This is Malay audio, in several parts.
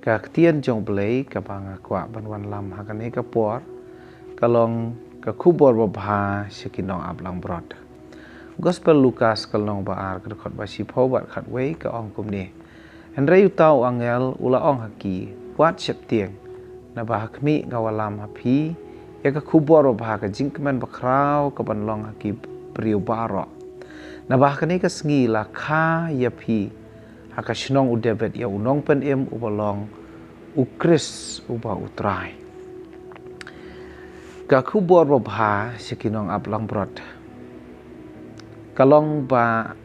ka tien jong blei ka banga kwa banwan lam hakane ka por kalong ka khubor ba bha sikinong ablang brod Gospel Lukas kalong ba ar ka khot ba si pho ba khat wei ka ong kum ni Henry utau angel ula ong haki wat sep tieng na ba khmi ngawalam hapi ya ka khubor ba bha ka jingkman ba khrau ka ban long haki priu baro na ba kane ka sngi la kha ya phi haka shnong u David ya unong pen em ubalong u Chris uba utrai ka khubor ba bha sikinong ablang brod kalong ba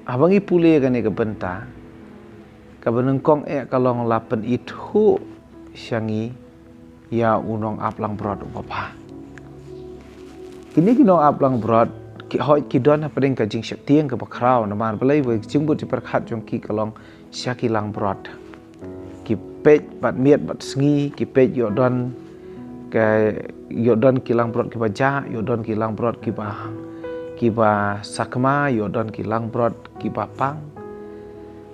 abangi pule gane ka benta ka beneng kong kalong lapen itu syangi ya unong ablang brod ubapa kini kinong ablang brod ki hoi ki don apa ding ka jing sep tieng ka bakrau na man belai we jingbut di perkhat jong ki kalong syaki lang brod ki pej bat miet bat sngi ki pej yo don ka yo don ki lang brod ki baja yo don ki lang brod ki ba sakma yo don ki lang brod ki ba pang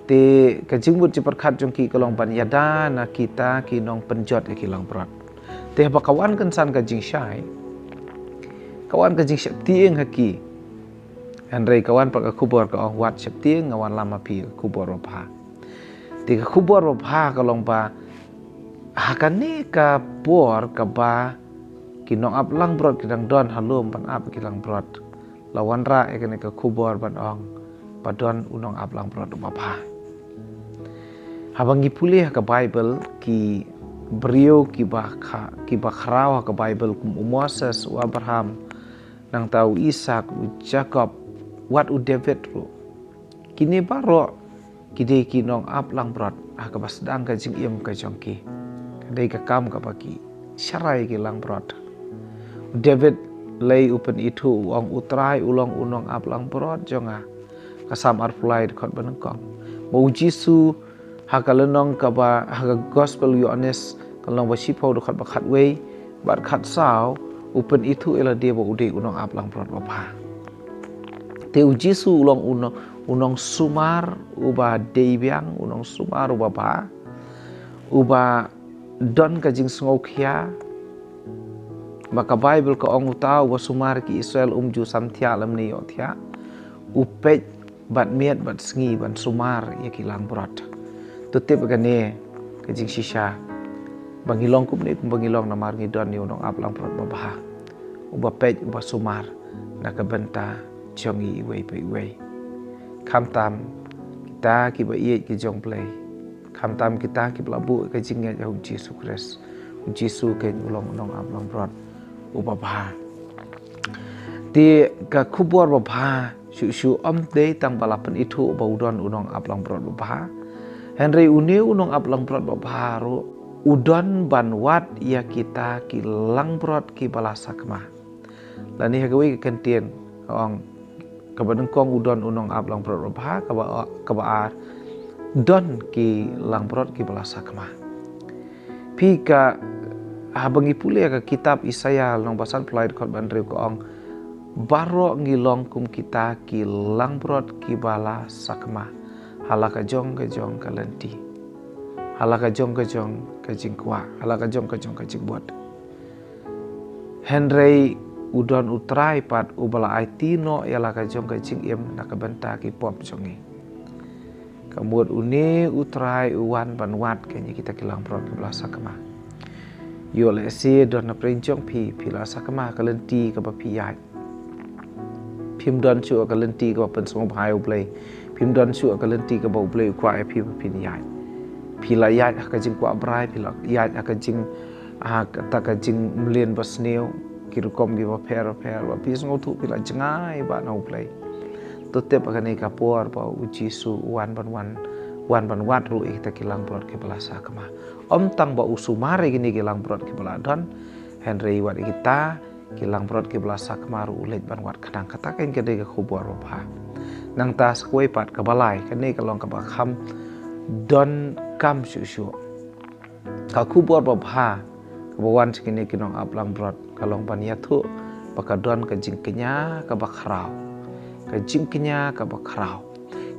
te ka jingbut di perkhat jong ki kalong ban yada na kita ki nong penjot ki lang brod te ba kawan kan san ka jing syai kawan ka jing sep tieng haki Henry kawan pa ka khubor ka ong wat sep tieng ngawan lama pi khubor ba ti ka khubor ba kalong ba hakane ka por ka ba kinong ablang brod kidang don halum pan ap kilang brod lawan ra ekane ka khubor ban ong padon unong ablang brod ba habang gipulih ka Bible ki brio ki ba khrau ka Bible kum Moses u Abraham nang tahu Ishak u Jacob wat u David ru kini baro kide kinong ablang brod ka basdang ka jing iem ka jongki kadai ka kam ka bagi syarai ki lang brod David lay upen itu ong utrai ulong unong ablang brod jonga kasam arpulai khot banengkong mau Jisu hakalenong ka ba ha Gospel Yohanes kalong ba sipo khot ba khat wei bat khat sao upen itu ela dia ba ude unong ablang brod ba te Jisu ulong unong sumar uba deibyang unong sumar uba ba uba don ka jing sngokhia maka Bible ka ong utau wa sumar ki Israel ju samthia lam ni yothia upej bat miet bat sngi ban sumar ya kilang brod tutip gane ka jing shisha bangilong kum ni bangilong na mar ngidon ni unong ablang brod ba uba pej uba sumar na ka benta jongi iwei pe iwei kham tam kita ki ba ye ki jong play kham tam kita ki blabu ka jing ya Jesus Christ Jisu ke ulong unong ablang brod uba ba ti ka khubor ba shu om de tang balapan itu ba udon unong ablang brod ba Henry une unong ablang brod ba ro udon banwat ya kita ki lang brod ki balasakma lani hagawi kentien ong kabaneng kong udon unong ablang brod ba ka ba don ki lang brod ki balasakma pi ka habangi pule ka kitab Isaya long pasal pelai khot ban riu ko ong baro ngilong kum kita ki lang brod ki bala sakma halaka jong ka lenti halaka jong ka jingkwa halaka jong ka jingbuat Henry udon utrai pat ubala aitino yala ka jong ka jing em na ka benta ki pop jongi kamut une utrai uwan banwat kenya kita kilang brod ki bala sakma yo le si don na prenjong pi la sakma ka lenti ka ba pi yai phim don chu ka lenti ka pen song bhai u play phim don chu ka lenti ka ba u play kwa e pi ni yai pi la yai ka jing kwa brai pi la yai ka jing ta ka jing mlien bas neu kirukom gi ba per ba pi song tu pi la jangai ba na u play to te pa ka ne ka por pa u Jisu wan ban wat ru kita kilang brod ke bala sakma om tang ba usumare gini kilang brod ke bala don Henry wat kita kilang brod ke bala sakma ru ulet ban wat kadang kataken ke de ka khubor ba nang tas kuai pat ka balai kane kalong ka ba kham don kam shu ka khubor ba ka bawan sekini kinong ablang brod kalong ban yathu baka don ka jing kenya ka ba khrau ka jing kenya ka ba khrau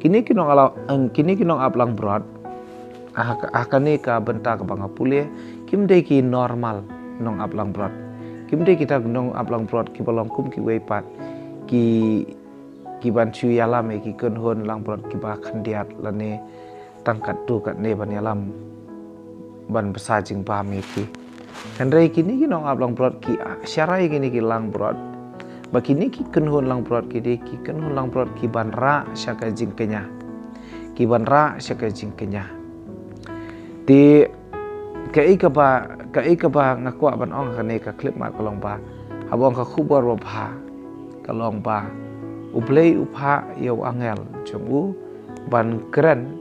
kini kinong ablang brod Akane ka benta ka banga pule kim de ki normal nong aplang brot kim de kita nong aplang brot ki balong kum ki weipat ki ban chu yalam ki kun hon lang brot ki ba khandiat lane tangkat tu kat ne ban yalam ban besa jing ba me ki Henry kini ki nong aplang brot ki syarai kini ki lang brot bakini ki kun hon lang brot ki de ki kun hon lang brot ki ban ra syaka jing kenya ki ban ra syaka jing kenya di kai ka ba ngakwa ban ong kane ka klip ma kalong ba habong ka khubor ba pha kalong ba ublei upha yo angel chungu ban kren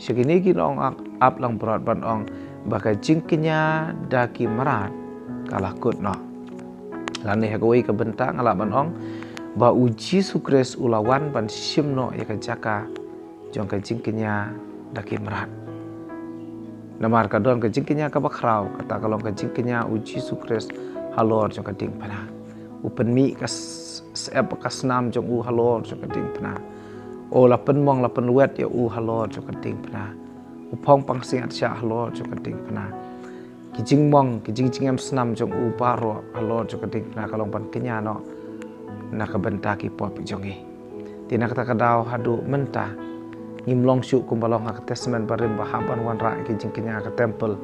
segini ki ong ap lang brot ban ong baka jingkenya daki marat kalah kut no lane hagoi ka benta ngala ban ong ba uji sukres ulawan ban simno ya ka jaka jong ka jingkenya daki marat namar ka don ka jingkenya ka bakrau kata kalong ka jingkenya uji sukres halor jong ka ding pana upen mi ka sep ka snam jong u halor jong ka ding pana o lapen mong lapen wet ya u halor jong ka ding pana upong pangsing at sya halor jong ka ding pana kijing mong kijing em snam jong u paro halor jong ka ding pana kalong pan kenya no na ka benta ki pop jongi tina kata kadau hadu menta ngimlong syuk kumbalong ka testament barim bahaban wan ra ki jingkenya ka temple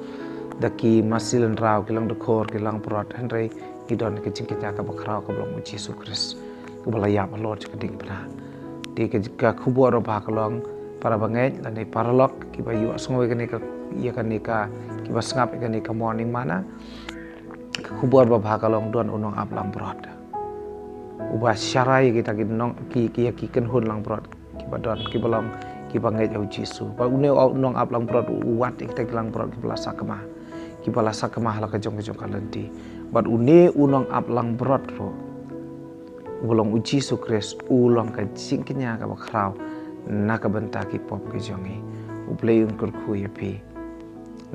daki masilen raw kilang dekor kilang prot henry idon ki jingkenya ka bakrau ka blong uji sukris ku balayap lord ka ding pana di ka kubor ba kalong para bangej lani paralok ki bayu asngoi ka iya ka ki basngap ka ka morning mana ka kubor ba kalong don unong aplang prot uba syarai kita ki nong ki ken hun lang prot ki badon ki balong ki bangej au jisu ba une nong aplang prot uwat kita kilang prot ki balasa kemah la ka jong ka lenti bat une unong aplang prot ro ulong uji sukres ulong ka jingkenya ka bakrau na ka benta ki pop ki jongi uplay un kur khu yapi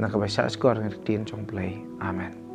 na ka basa skor ngertiin jong play amen